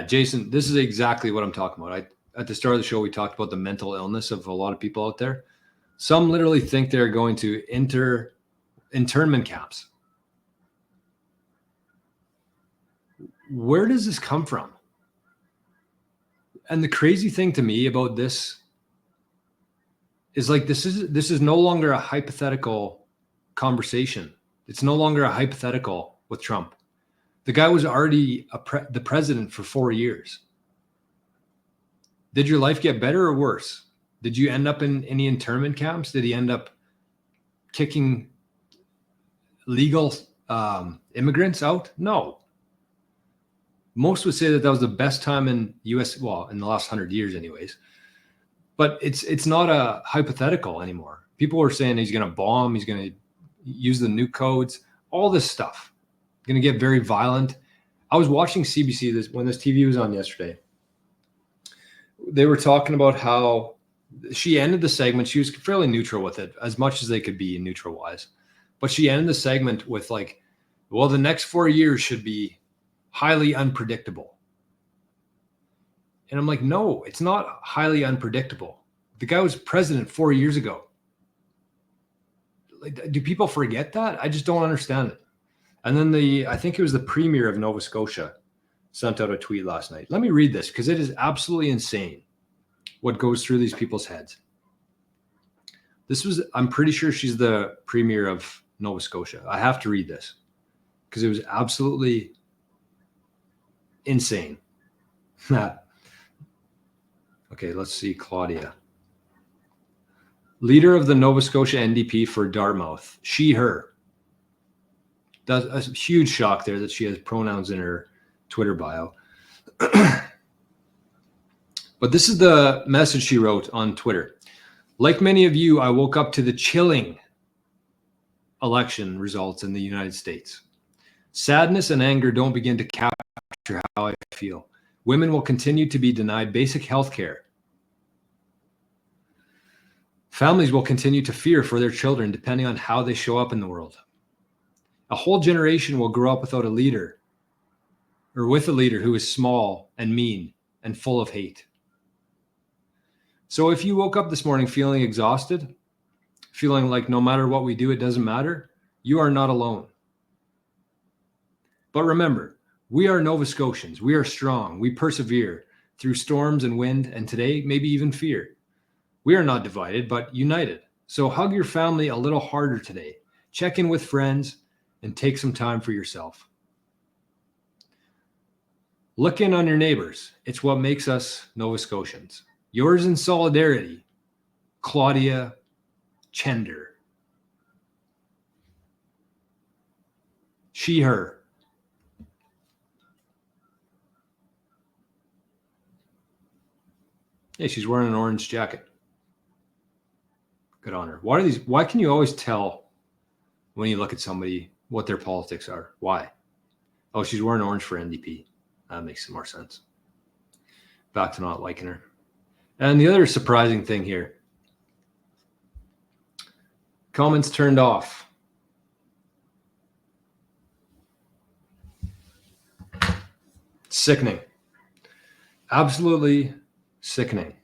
Jason, this is exactly what I'm talking about. At the start of the show, we talked about the mental illness of a lot of people out there. Some literally think they're going to enter internment camps. Where does this come from? And the crazy thing to me about this is like this is no longer a hypothetical conversation. It's no longer a hypothetical with Trump. The guy was already the president for 4 years. Did your life get better or worse? Did you end up in any internment camps? Did he end up kicking legal immigrants out? No. Most would say that was the best time in U.S. Well, in the last 100 years, anyways. But it's not a hypothetical anymore. People are saying he's going to bomb. He's going to use the nuke codes. All this stuff. Going to get very violent. I was watching CBC when this TV was on yesterday. They were talking about how she ended the segment. She was fairly neutral with it, as much as they could be neutral-wise. But she ended the segment with like, well, the next 4 years should be highly unpredictable. And I'm like, no, it's not highly unpredictable. The guy was president 4 years ago. Like, do people forget that? I just don't understand it. And then I think it was the premier of Nova Scotia sent out a tweet last night. Let me read this because it is absolutely insane what goes through these people's heads. I'm pretty sure she's the premier of Nova Scotia. I have to read this because it was absolutely insane. Okay, let's see. Claudia. Leader of the Nova Scotia NDP for Dartmouth. She, her. That's a huge shock there that she has pronouns in her Twitter bio. But this is the message she wrote on Twitter. Like many of you, I woke up to the chilling election results in the United States. Sadness and anger don't begin to capture how I feel. Women will continue to be denied basic health care. Families will continue to fear for their children depending on how they show up in the world. A whole generation will grow up without a leader, or with a leader who is small and mean and full of hate. So if you woke up this morning feeling exhausted, feeling like no matter what we do, it doesn't matter, you are not alone. But remember, we are Nova Scotians. We are strong. We persevere through storms and wind, and today, maybe even fear. We are not divided, but united. So hug your family a little harder today. Check in with friends and take some time for yourself. Look in on your neighbors. It's what makes us Nova Scotians. Yours in solidarity, Claudia Chender. She, her. Hey, she's wearing an orange jacket. Good on her. Why can you always tell when you look at somebody what their politics are? Why? Oh, she's wearing orange for NDP. That makes some more sense. Back to not liking her. And the other surprising thing here. Comments turned off. Sickening. Absolutely sickening.